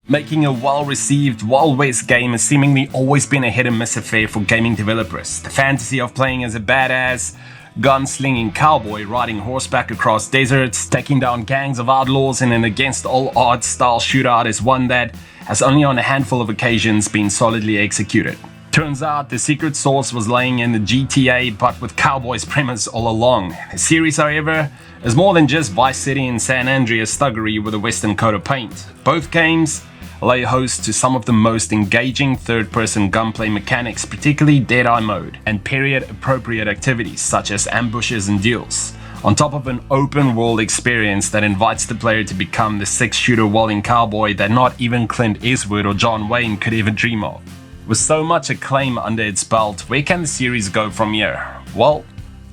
Making a well-received Wild West game has seemingly always been a hit-and-miss affair for gaming developers. The fantasy of playing as a badass, gunslinging cowboy riding horseback across deserts, taking down gangs of outlaws in an against-all-odds style shootout is one that has only on a handful of occasions been solidly executed. Turns out the secret sauce was laying in the GTA, but with cowboys premise all along. The series, however, is more than just Vice City and San Andreas thuggery with a western coat of paint. Both games lay host to some of the most engaging third-person gunplay mechanics, particularly Deadeye mode, and period-appropriate activities such as ambushes and duels, on top of an open-world experience that invites the player to become the six-shooter wielding cowboy that not even Clint Eastwood or John Wayne could ever dream of. With so much acclaim under its belt, where can the series go from here? Well,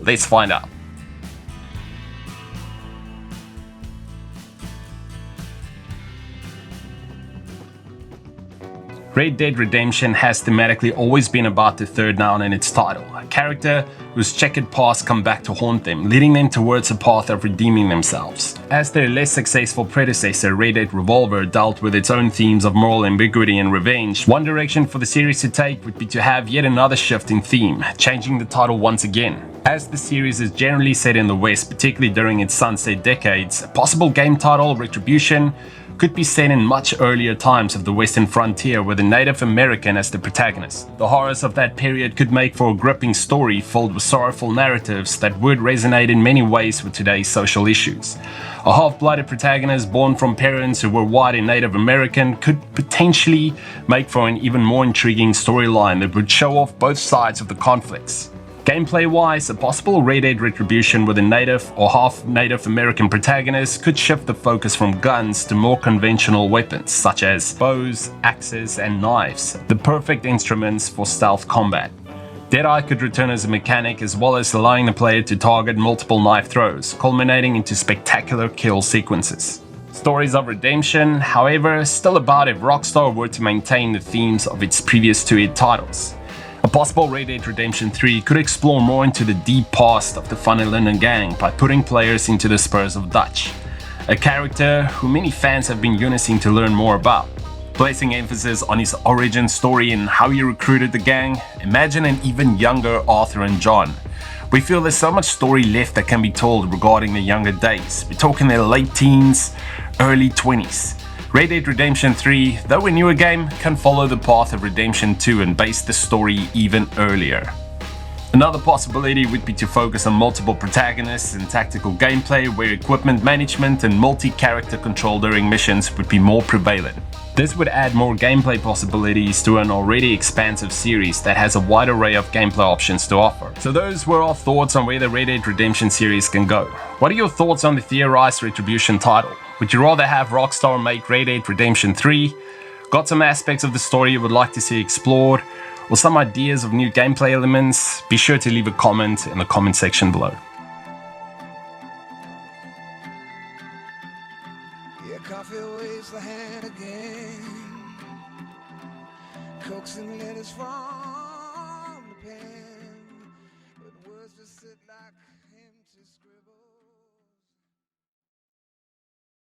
let's find out. Red Dead Redemption has thematically always been about the third noun in its title, a character whose checkered past come back to haunt them, leading them towards a path of redeeming themselves. As their less successful predecessor, Red Dead Revolver dealt with its own themes of moral ambiguity and revenge, one direction for the series to take would be to have yet another shift in theme, changing the title once again. As the series is generally set in the West, particularly during its sunset decades, a possible game title, Retribution, could be set in much earlier times of the Western frontier with a Native American as the protagonist. The horrors of that period could make for a gripping story filled with sorrowful narratives that would resonate in many ways with today's social issues. A half-blooded protagonist born from parents who were white and Native American could potentially make for an even more intriguing storyline that would show off both sides of the conflicts. Gameplay-wise, a possible Red Dead Retribution with a Native or half-Native American protagonist could shift the focus from guns to more conventional weapons such as bows, axes, and knives, the perfect instruments for stealth combat. Deadeye could return as a mechanic as well as allowing the player to target multiple knife throws, culminating into spectacular kill sequences. Stories of Redemption, however, still about if Rockstar were to maintain the themes of its previous two hit titles. A possible Red Dead Redemption 3 could explore more into the deep past of the Van der Linden gang by putting players into the Spurs of Dutch, a character who many fans have been yearning to learn more about. Placing emphasis on his origin story and how he recruited the gang, imagine an even younger Arthur and John. We feel there's so much story left that can be told regarding their younger days. We're talking their late teens, early 20s. Red Dead Redemption 3, though a newer game, can follow the path of Redemption 2 and base the story even earlier. Another possibility would be to focus on multiple protagonists and tactical gameplay where equipment management and multi-character control during missions would be more prevalent. This would add more gameplay possibilities to an already expansive series that has a wide array of gameplay options to offer. So those were our thoughts on where the Red Dead Redemption series can go. What are your thoughts on the theorized Retribution title? Would you rather have Rockstar make Red Dead Redemption 3? Got some aspects of the story you would like to see explored? Or some ideas of new gameplay elements? Be sure to leave a comment in the comment section below. Yeah, coffee waves the hand again. Cokes and letters from